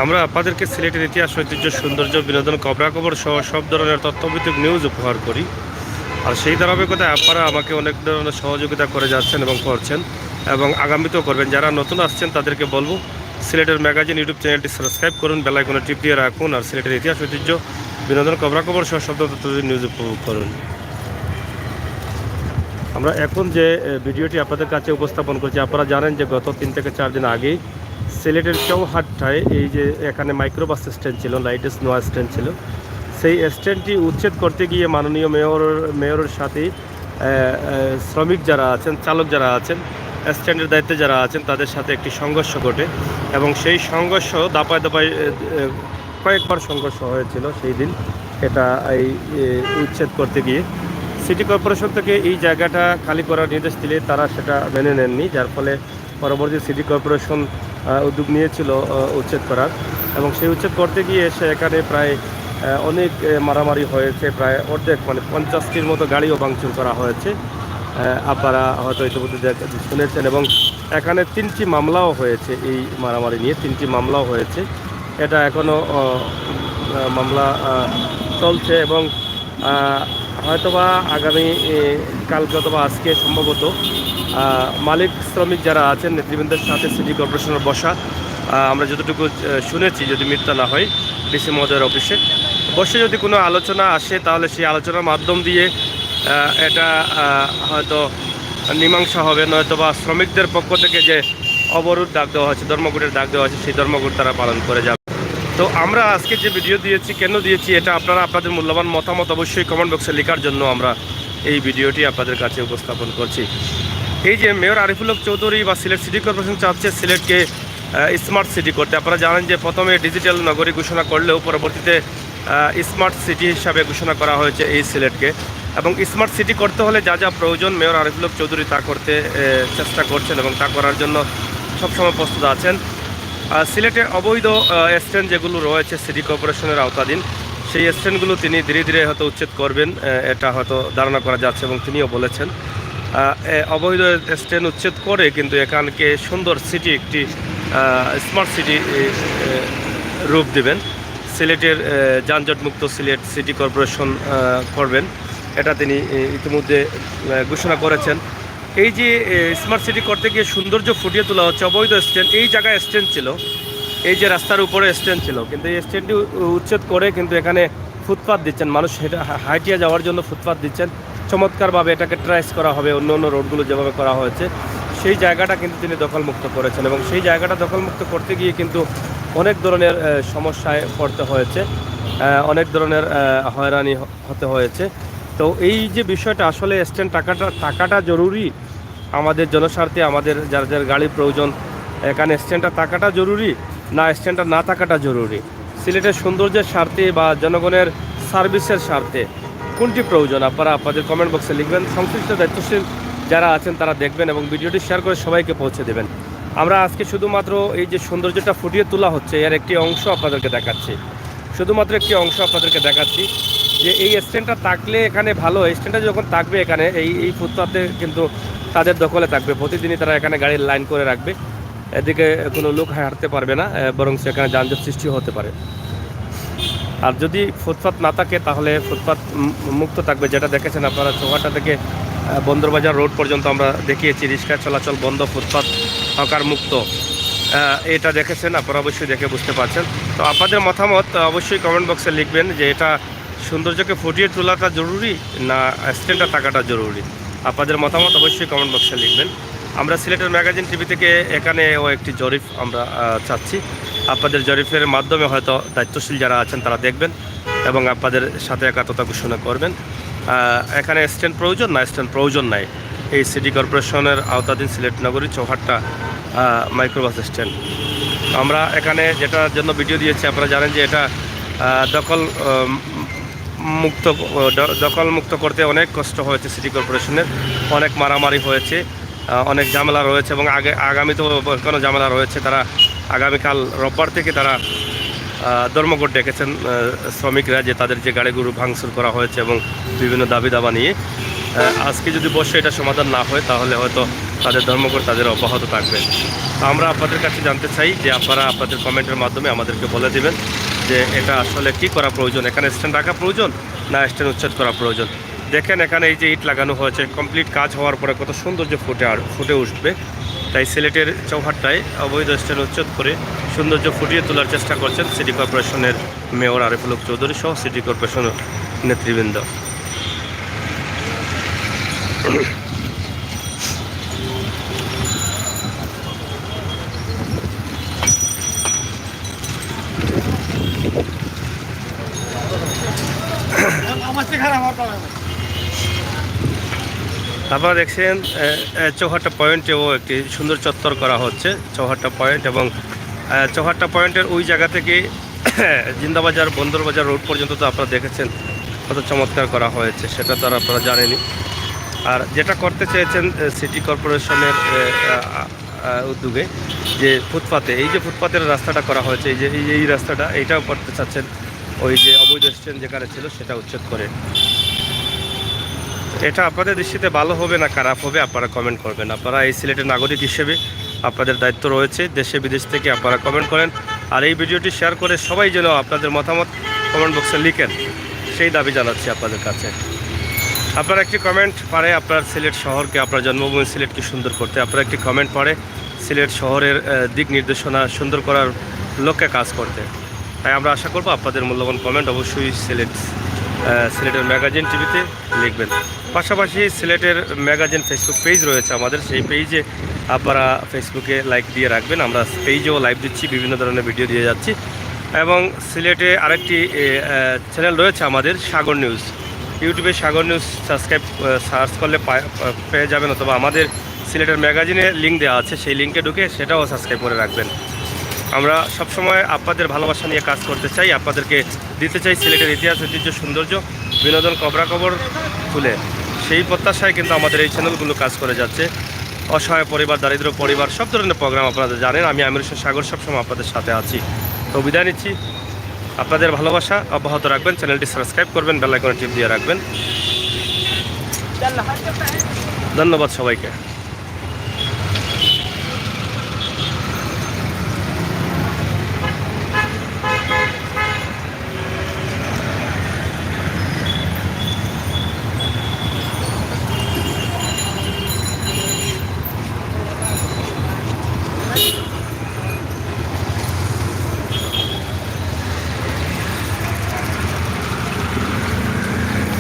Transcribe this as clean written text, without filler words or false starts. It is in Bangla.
আমরা আপনাদেরকে সিলেটের ইতিহাস, ঐতিহ্য, সৌন্দর্য, বিনোদন, খবরাখবর সহ সব ধরনের তথ্যভিত্তিক নিউজ উপহার করি। আর সেই ধারাবাহিকতায় আপনারা আমাকে অনেক ধরনের সহযোগিতা করে যাচ্ছেন এবং করছেন এবং আগামীতেও করবেন। যারা নতুন আসছেন তাদেরকে বলবো সিলেটের ম্যাগাজিন ইউটিউব চ্যানেলটি সাবস্ক্রাইব করুন, বেল আইকনে টিপ দিয়ে রাখুন। আর সিলেটের ইতিহাস, ঐতিহ্য, বিনোদন, খবরাখবর সহ সব তথ্যভিত্তিক নিউজ উপভোগ করুন। আমরা এখন যে ভিডিওটি আপনাদের কাছে উপস্থাপন করছি, আপনারা জানেন যে গত 3 থেকে 4 দিন আগেই সিলেটের চৌহাট্টায় এই যে এখানে মাইক্রোবাস স্ট্যান্ড ছিল, লাইটেস্ট নোয়া স্ট্যান্ড ছিল, সেই স্ট্যান্ডটি উচ্ছেদ করতে গিয়ে মাননীয় মেয়রের সাথে শ্রমিক যারা আছেন, চালক যারা আছেন, স্ট্যান্ডের দায়িত্বে যারা আছেন, তাদের সাথে একটি সংঘর্ষ ঘটে এবং সেই সংঘর্ষ দাপায় দাপায় কয়েকবার সংঘর্ষ হয়েছিল সেই দিন। এটা এই উচ্ছেদ করতে গিয়ে সিটি কর্পোরেশন থেকে এই জায়গাটা খালি করার নির্দেশ দিলে তারা সেটা মেনে নেননি, যার ফলে পরবর্তী সিটি কর্পোরেশন উদ্যোগ নিয়েছিল উচ্ছেদ করার এবং সেই উচ্ছেদ করতে গিয়ে এসে এখানে প্রায় অনেক মারামারি হয়েছে, প্রায় অর্ধেক মানে 50টির মতো গাড়িও ভাঙচুর করা হয়েছে। আপনারা হয়তো ইতিমধ্যে শুনেছেন এবং এখানে 3টি মামলাও হয়েছে, এই মারামারি নিয়ে 3টি মামলাও হয়েছে। এটা এখনও মামলা চলছে এবং হয়তোবা আগামী কালকে অথবা আজকে সম্ভবত মালিক শ্রমিক যারা আছেন নেতৃবৃন্দের সাথে সিটি কর্পোরেশনের বসা, আমরা যতটুকু শুনেছি, যদি মিথ্যা না হয়, ডিসি মহোদয়ের অফিসে বসে যদি কোনো আলোচনা আসে তাহলে সেই আলোচনার মাধ্যম দিয়ে এটা হয়তো মীমাংসা হবে, নয়তোবা শ্রমিকদের পক্ষ থেকে যে অবরোধ ডাক দেওয়া হয়েছে, ধর্মঘটের ডাক দেওয়া হয়েছে, সেই ধর্মঘট তারা পালন করে যাবে। তো আমরা আজকে যে ভিডিও দিয়েছি, কেন দিয়েছি, এটা আপনারা আপনাদের মূল্যবান মতামত অবশ্যই কমেন্ট বক্সে লেখার জন্য আমরা এই ভিডিওটি আপনাদের কাছে উপস্থাপন করছি। এই যে মেয়র আরিফুল হক চৌধুরী বা সিলেট সিটি কর্পোরেশন চাচ্ছে সিলেটকে স্মার্ট সিটি করতে। আপনারা জানেন যে প্রথমে ডিজিটাল নগরী ঘোষণা করলেও পরবর্তীতে স্মার্ট সিটি হিসাবে ঘোষণা করা হয়েছে এই সিলেটকে, এবং স্মার্ট সিটি করতে হলে যা যা প্রয়োজন মেয়র আরিফুল হক চৌধুরী তা করতে চেষ্টা করছেন এবং তা করার জন্য সবসময় প্রস্তুত আছেন। সিলেটে অবৈধ স্ট্যান্ড যেগুলো রয়েছে সিটি কর্পোরেশনের আওতাধীন, সেই স্ট্যান্ডগুলো তিনি ধীরে ধীরে হয়তো উচ্ছেদ করবেন, এটা হয়তো ধারণা করা যাচ্ছে এবং তিনিও বলেছেন। অবৈধ স্ট্যান্ড উচ্ছেদ করে কিন্তু এখানকে সুন্দর সিটি, একটি স্মার্ট সিটি রূপ দেবেন। সিলেটের যানজটমুক্ত সিলেট সিটি কর্পোরেশন করবেন, এটা তিনি ইতিমধ্যে ঘোষণা করেছেন। এই যে স্মার্ট সিটি করতে গিয়ে সৌন্দর্য ফুটিয়ে তোলা হচ্ছে, অবৈধ স্ট্যান্ড, এই জায়গায় স্ট্যান্ড ছিল, এই যে রাস্তার উপরে স্ট্যান্ড ছিল, কিন্তু এই স্ট্যান্ডটি উচ্ছেদ করে কিন্তু এখানে ফুটপাথ দিচ্ছেন, মানুষ হাইটিয়া যাওয়ার জন্য ফুটপাথ দিচ্ছেন। চমৎকারভাবে এটাকে ট্রাইস করা হবে, অন্য অন্য রোডগুলো যেভাবে করা হয়েছে সেই জায়গাটা কিন্তু তিনি দখলমুক্ত করেছেন এবং সেই জায়গাটা দখলমুক্ত করতে গিয়ে কিন্তু অনেক ধরনের সমস্যায় পড়তে হয়েছে, অনেক ধরনের হয়রানি হতে হয়েছে। তো এই যে বিষয়টা, আসলে স্ট্যান্ড টাকাটা জরুরি আমাদের জনস্বার্থে, আমাদের যার যার গাড়ির প্রয়োজন, এখানে স্ট্যান্ডটা থাকাটা জরুরি না স্ট্যান্ডটা না থাকাটা জরুরি? সিলেটের সৌন্দর্যের স্বার্থে বা জনগণের সার্ভিসের স্বার্থে কোনটি প্রয়োজন? আপনারা আপনাদের কমেন্ট বক্সে লিখবেন। সংশ্লিষ্ট দায়িত্বশীল যারা আছেন তারা দেখবেন এবং ভিডিওটি শেয়ার করে সবাইকে পৌঁছে দেবেন। আমরা আজকে শুধুমাত্র এই যে সৌন্দর্যটা ফুটিয়ে তোলা হচ্ছে এর একটি অংশ আপনাদেরকে দেখাচ্ছি, শুধুমাত্র একটি অংশ আপনাদেরকে দেখাচ্ছি যে এই স্ট্যান্ডটা থাকলে এখানে ভালো। স্ট্যান্ডটা যখন থাকবে এখানে এই ফুটপাতে কিন্তু তাদের দখলে থাকবে, প্রতিদিনই তারা এখানে গাড়ির লাইন করে রাখবে, এদিকে কোনো লোক হাঁটতে পারবে না, বরং সেখানে যানজট সৃষ্টি হতে পারে। আর যদি ফুটপাত না থাকে তাহলে ফুটপাত মুক্ত থাকবে, যেটা দেখেছেন আপনারা চৌহাট্টা থেকে বন্দরবাজার রোড পর্যন্ত আমরা দেখিয়েছি, রিক্সা চলাচল বন্ধ, ফুটপাত হকার মুক্ত, এটা দেখেছেন আপনারা, অবশ্যই দেখে বুঝতে পারছেন। তো আপনাদের মতামত অবশ্যই কমেন্ট বক্সে লিখবেন যে এটা সৌন্দর্যকে ফুটিয়ে তোলাটা জরুরি না স্ট্যান্ডটা থাকাটা জরুরি। আপনাদের মতামত অবশ্যই কমেন্ট বক্সে লিখবেন। আমরা সিলেটের ম্যাগাজিন টিভি থেকে এখানেও একটি জরিপ আমরা চাচ্ছি, আপনাদের জরিপের মাধ্যমে হয়তো দায়িত্বশীল যারা আছেন তারা দেখবেন এবং আপনাদের সাথে একাত্মতা ঘোষণা করবেন। এখানে স্ট্যান্ড প্রয়োজন না স্ট্যান্ড প্রয়োজন নাই, এই সিটি কর্পোরেশনের আওতাধীন সিলেট নগরী চৌহাট্টা মাইক্রোবাস স্ট্যান্ড। আমরা এখানে যেটার জন্য ভিডিও দিয়েছি, আপনারা জানেন যে এটা দখলমুক্ত করতে অনেক কষ্ট হয়েছে সিটি কর্পোরেশনের, অনেক মারামারি হয়েছে, অনেক ঝামেলা রয়েছে এবং আগামীতেও কোনো ঝামেলা রয়েছে। তারা আগামীকাল রোববার থেকে তারা ধর্মঘট ডেকেছেন শ্রমিকরা, যে তাদের যে গাড়িগুলো ভাঙচুর করা হয়েছে এবং বিভিন্ন দাবি দাবা নিয়ে। আজকে যদি বসে এটা সমাধান না হয় তাহলে হয়তো তাদের ধর্মঘট তাদের অব্যাহত থাকবে। তো আমরা আপনাদের কাছে জানতে চাই যে আপনারা আপনাদের কমেন্টের মাধ্যমে আমাদেরকে বলে দেবেন যে এটা আসলে কী করা প্রয়োজন, এখানে স্ট্যান্ড রাখা প্রয়োজন না স্ট্যান্ড উচ্ছেদ করা প্রয়োজন। দেখেন এখানে এই যে ইট লাগানো হয়েছে, কমপ্লিট কাজ হওয়ার পরে কত সৌন্দর্য ফুটে উঠবে। তাই সিলেটের চৌহাট্টায় অবৈধ স্ট্যান্ড উচ্ছেদ করে সৌন্দর্য ফুটিয়ে তোলার চেষ্টা করছেন সিটি কর্পোরেশনের মেয়র আরিফুল হক চৌধুরী সহ সিটি কর্পোরেশনের নেতৃবৃন্দ। আপনারা দেখছেন চৌহাট্টা পয়েন্টেও একটি সুন্দর চত্বর করা হচ্ছে, চৌহাট্টা পয়েন্ট। এবং চৌহাট্টা পয়েন্টের ওই জায়গা থেকে জিন্দাবাজার বন্দরবাজার রোড পর্যন্ত তো আপনারা দেখেছেন কত চমৎকার করা হয়েছে, সেটা তো আর আপনারা জানেনই। আর যেটা করতে চেয়েছেন সিটি কর্পোরেশনের উদ্যোগে যে ফুটপাতে, এই যে ফুটপাতের রাস্তাটা করা হয়েছে, এই রাস্তাটা এইটাও করতে চাচ্ছেন ওই যে অবৈধ স্ট্যান্ড যেখানে ছিল সেটা উচ্ছেদ করে। এটা আপনাদের দৃষ্টিতে ভালো হবে না খারাপ হবে আপনারা কমেন্ট করবেন। আপনারা এই সিলেটের নাগরিক হিসেবে আপনাদের দায়িত্ব রয়েছে, দেশে বিদেশ থেকে আপনারা কমেন্ট করেন। আর এই ভিডিওটি শেয়ার করে সবাই যেন আপনাদের মতামত কমেন্ট বক্সে লিখেন, সেই দাবি জানাচ্ছি আপনাদের কাছে। আপনার একটি কমেন্ট পারে আপনার সিলেট শহরকে, আপনার জন্মভূমি সিলেটকে সুন্দর করতে। আপনার একটি কমেন্ট পারে সিলেট শহরের দিক নির্দেশনা সুন্দর করার লক্ষ্যে কাজ করতে। তাই আমরা আশা করব আপনাদের মূল্যবান কমেন্ট অবশ্যই সিলেটের ম্যাগাজিন টিভিতে লিখবেন। পাশাপাশি সিলেটের ম্যাগাজিন ফেসবুক পেজ রয়েছে আমাদের, সেই পেজে আপনারা ফেসবুকে লাইক দিয়ে রাখবেন। আমরা পেজেও লাইভ দিচ্ছি, বিভিন্ন ধরনের ভিডিও দিয়ে যাচ্ছি। এবং সিলেটে আরেকটি চ্যানেল রয়েছে আমাদের, সাগর নিউজ। ইউটিউবে সাগর নিউজ সার্চ করলে পেয়ে যাবেন, অথবা আমাদের সিলেটের ম্যাগাজিনে লিঙ্ক দেওয়া আছে, সেই লিঙ্কে ঢুকে সেটাও সাবস্ক্রাইব করে রাখবেন। আমরা সবসময় আপনাদের ভালোবাসা নিয়ে কাজ করতে চাই, আপনাদেরকে দিতে চাই সিলেটের ইতিহাস, ঐতিহ্য, সৌন্দর্য, বিনোদন, খবরাখবর তুলে। সেই প্রত্যাশায় কিন্তু আমাদের এই চ্যানেলগুলো কাজ করে যাচ্ছে। অসহায় পরিবার, দারিদ্র পরিবার, সব ধরনের প্রোগ্রাম আপনারা জানেন। আমি আমির হোসেন সাগর সবসময় আপনাদের সাথে আছি। তো বিদায় নিচ্ছি, আপনাদের ভালোবাসা অব্যাহত রাখবেন, চ্যানেলটি সাবস্ক্রাইব করবেন, বেল আইকনে টিপ দিয়ে রাখবেন। ধন্যবাদ সবাইকে।